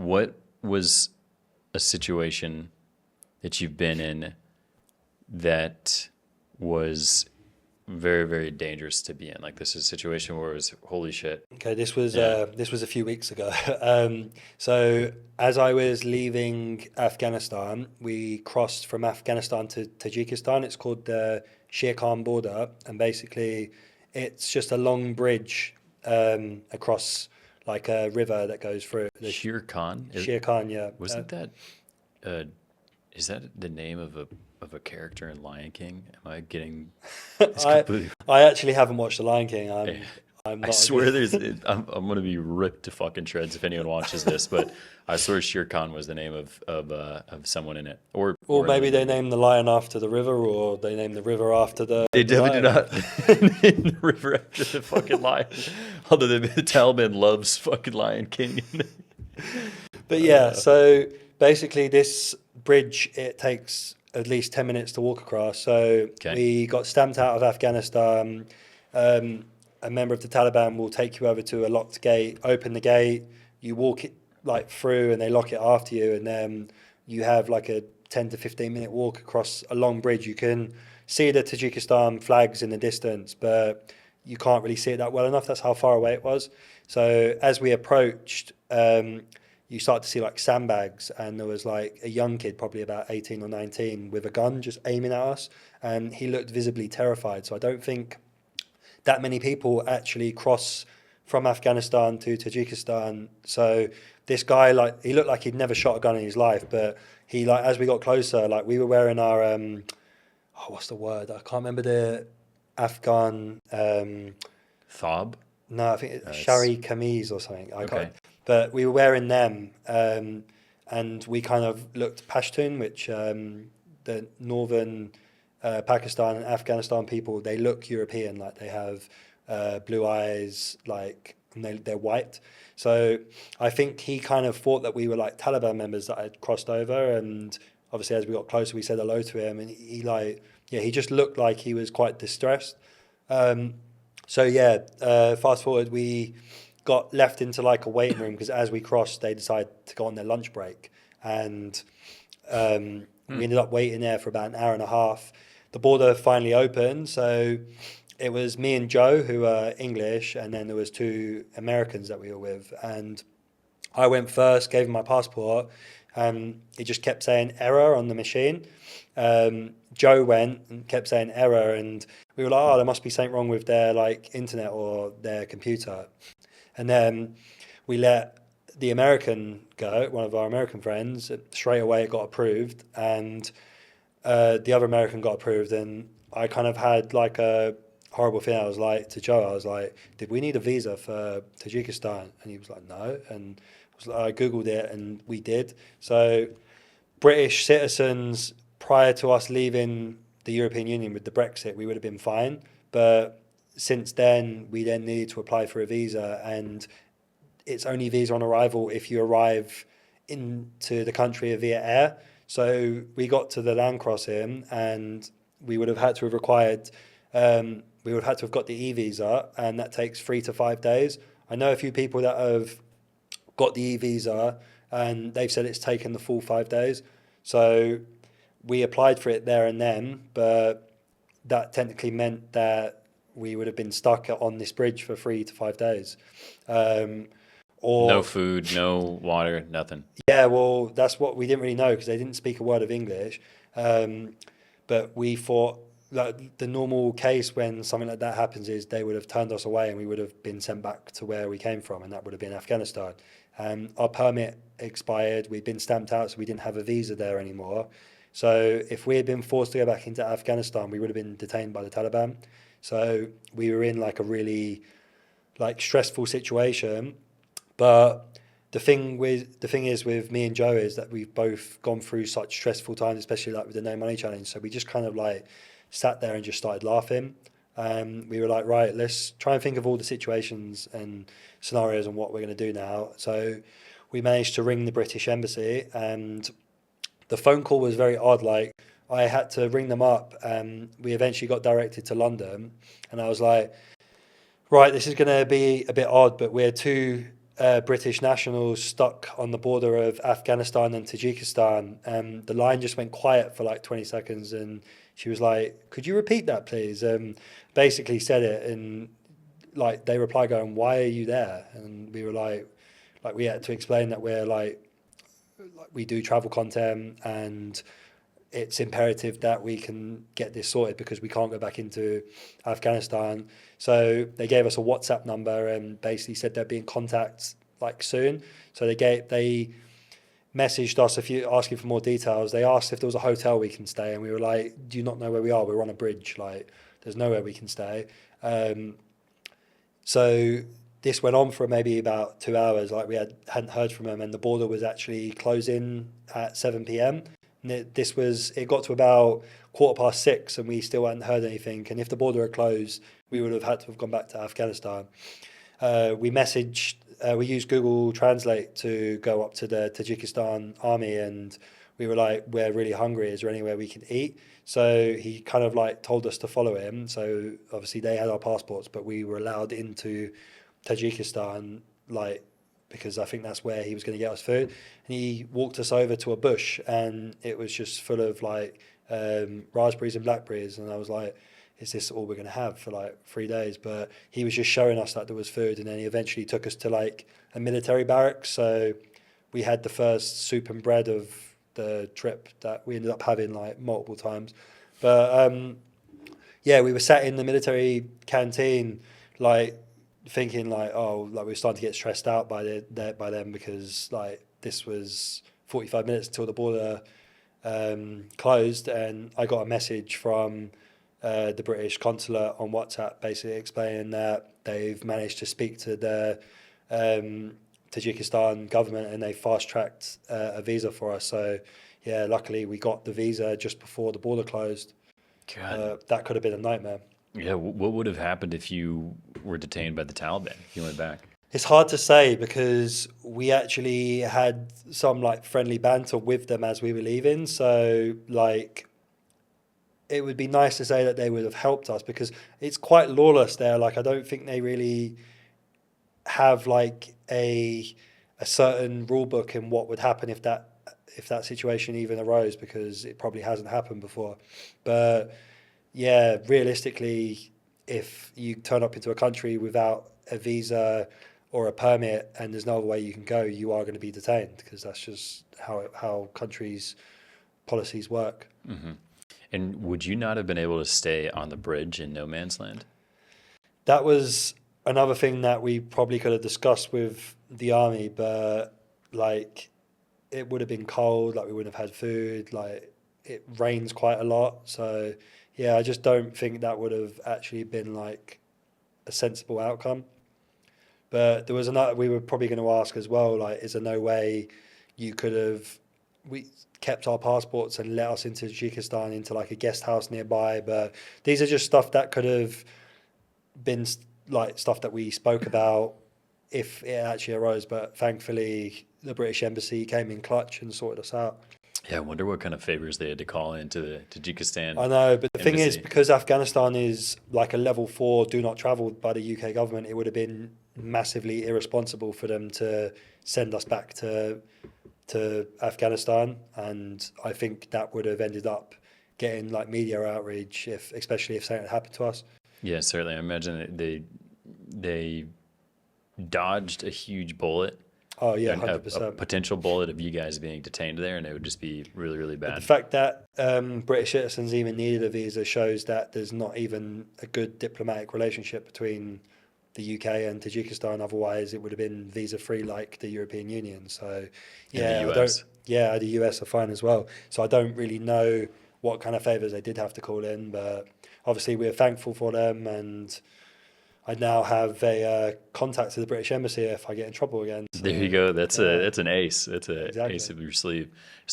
what was a situation that you've been in that was very, very dangerous to be in? Like, this is a situation where it was holy shit. Okay, Yeah. this was a few weeks ago. So as I was leaving Afghanistan, we crossed from Afghanistan to Tajikistan. It's called the Shere Khan border, and basically, it's just a long bridge across like a river that goes through the Shere Khan? Shere Khan. Yeah, Wasn't that, uh, is that the name of a character in Lion King? Am I getting this I completely? I actually haven't watched The Lion King. Eh, I'm I not a good. swear I'm going to be ripped to fucking shreds if anyone watches this, but I swear Shere Khan was the name of someone in it, Or or in the maybe they movie. named the lion after the river, or they named the river after They the definitely do lion. not in the river after the fucking lion. Although the Taliban loves fucking Lion King. But yeah, uh, so basically this bridge, it takes at least 10 minutes to walk across. So okay. we got stamped out of Afghanistan. Um, a member of the Taliban will take you over to a locked gate, open the gate, you walk it like through and they lock it after you. And then you have like a 10 to 15-minute walk across a long bridge. You can see the Tajikistan flags in the distance, but you can't really see it that well enough. That's how far away it was. So as we approached, you start to see like sandbags, and there was like a young kid, probably about 18 or 19, with a gun just aiming at us, and he looked visibly terrified. So I don't think that many people actually cross from Afghanistan to Tajikistan. So this guy, like, he looked like he'd never shot a gun in his life, but he, like, as we got closer, like, we were wearing our oh, what's the word? I can't remember the Afghan. Thob. No, I think it's It's shari kameez or something. I can't. okay. But we were wearing them, and we kind of looked Pashtun, which the northern Pakistan and Afghanistan people, they look European, like they have blue eyes, like, and they're white. So I think he kind of thought that we were like Taliban members that had crossed over, and obviously as we got closer, we said hello to him, and he like, yeah, he just looked like he was quite distressed. Um, so yeah, fast forward, we got left into like a waiting room because as we crossed, they decided to go on their lunch break, and Hmm. we ended up waiting there for about an hour and a half. The border finally opened, so it was me and Joe who were English, and then there was two Americans that we were with, and I went first, gave him my passport. It just kept saying error on the machine. Joe went and kept saying error, and we were like, "Oh, there must be something wrong with their like internet or their computer." And then we let the American go, one of our American friends. Straight away, it got approved, and the other American got approved, and I kind of had like a horrible thing. I was like to Joe, I was like, "Did we need a visa for Tajikistan?" And he was like, "No." And I googled it, and we did. So British citizens prior to us leaving the European Union with the Brexit, we would have been fine. But since then, we then needed to apply for a visa, and it's only visa on arrival if you arrive into the country via air. So we got to the land crossing, and we would have had to have required, we would have had to have got the e visa, and that takes 3 to 5 days. I know a few people that have got the e visa, and they've said it's taken the full 5 days. So we applied for it there and then, but that technically meant that we would have been stuck on this bridge for 3 to 5 days. Um, No or food, no water, nothing. Yeah, well, that's what we didn't really know because they didn't speak a word of English. Um, but we thought that the normal case when something like that happens is they would have turned us away and we would have been sent back to where we came from, and that would have been Afghanistan. Our permit expired, we'd been stamped out, so we didn't have a visa there anymore. So if we had been forced to go back into Afghanistan, we would have been detained by the Taliban. So we were in like a really like stressful situation. But the thing is with me and Joe is that we've both gone through such stressful times, especially like with the no money challenge. So we just kind of like sat there and just started laughing. We were like, right, let's try and think of all the situations and scenarios and what we're going to do now. So we managed to ring the British Embassy, and the phone call was very odd. Like, I had to ring them up, and we eventually got directed to London, and I was like, right, this is going to be a bit odd, but we're two British nationals stuck on the border of Afghanistan and Tajikistan. The line just went quiet for like 20 seconds, and she was like, "Could you repeat that, please?" Basically said it, and like they replied going, "Why are you there?" And we were like we had to explain that we're like we do travel content, and it's imperative that we can get this sorted because we can't go back into Afghanistan. So they gave us a WhatsApp number and basically said they'd be in contact like soon. So they messaged us asking for more details. They asked if there was a hotel we can stay, and we were like, "Do you not know where we are? We're on a bridge. Like, there's nowhere we can stay." So this went on for maybe about 2 hours. Like hadn't heard from them, and the border was actually closing at 7 p.m. And it got to about 6:15, and we still hadn't heard anything. And if the border had closed, we would have had to have gone back to Afghanistan. We used Google Translate to go up to the Tajikistan army, and we were like, "We're really hungry. Is there anywhere we can eat?" So he kind of like told us to follow him. So obviously they had our passports, but we were allowed into Tajikistan, like, because I think that's where he was going to get us food. And he walked us over to a bush, and it was just full of like raspberries and blackberries. And I was like, "Is this all we're going to have for like 3 days?" But he was just showing us that there was food, and then he eventually took us to like a military barracks. So we had the first soup and bread of the trip that we ended up having like multiple times. But yeah, we were sat in the military canteen, like thinking like, oh, like we were starting to get stressed out by them because like this was 45 minutes until the border closed, and I got a message from the British consulate on WhatsApp basically explaining that they've managed to speak to the Tajikistan government, and they fast-tracked a visa for us. So yeah, luckily we got the visa just before the border closed. That could have been a nightmare. Yeah, what would have happened if you were detained by the Taliban if you went back? It's hard to say because we actually had some like friendly banter with them as we were leaving. So like it would be nice to say that they would have helped us because it's quite lawless there. Like I don't think they really have like a certain rule book in what would happen if that situation even arose, because it probably hasn't happened before. But yeah, realistically, if you turn up into a country without a visa or a permit and there's no other way you can go, you are going to be detained because that's just how countries' policies work. Mm-hmm. And would you not have been able to stay on the bridge in no man's land? That was another thing that we probably could have discussed with the army, but like it would have been cold, like we wouldn't have had food, like it rains quite a lot. So yeah, I just don't think that would have actually been like a sensible outcome. But there was another, we were probably going to ask as well, like, is there no way you could have, we kept our passports and let us into Tajikistan into like a guest house nearby? But these are just stuff that could have been like stuff that we spoke about if it actually arose. But thankfully, the British Embassy came in clutch and sorted us out. Yeah, I wonder what kind of favors they had to call into the Tajikistan I know, but the thing is, embassy. because Afghanistan is like a level 4 do not travel by the UK government, it would have been massively irresponsible for them to send us back to Afghanistan, and I think that would have ended up getting like media outrage, especially if something had happened to us. Yeah, certainly. I imagine that they dodged a huge bullet, Oh yeah, and a 100%. potential bullet of you guys being detained there, and it would just be really, really But the bad. fact that British citizens even needed a visa shows that there's not even a good diplomatic relationship between the UK and Tajikistan. Otherwise, it would have been visa free like the European Union. So, In the yeah, I don't. U.S. Yeah, the US are fine as well. So I don't really know what kind of favors they did have to call in, but obviously we're thankful for them, and I now have a contact to the British Embassy if I get in trouble again. There you So go. That's yeah, that's an ace. That's a ace exactly. up your sleeve. So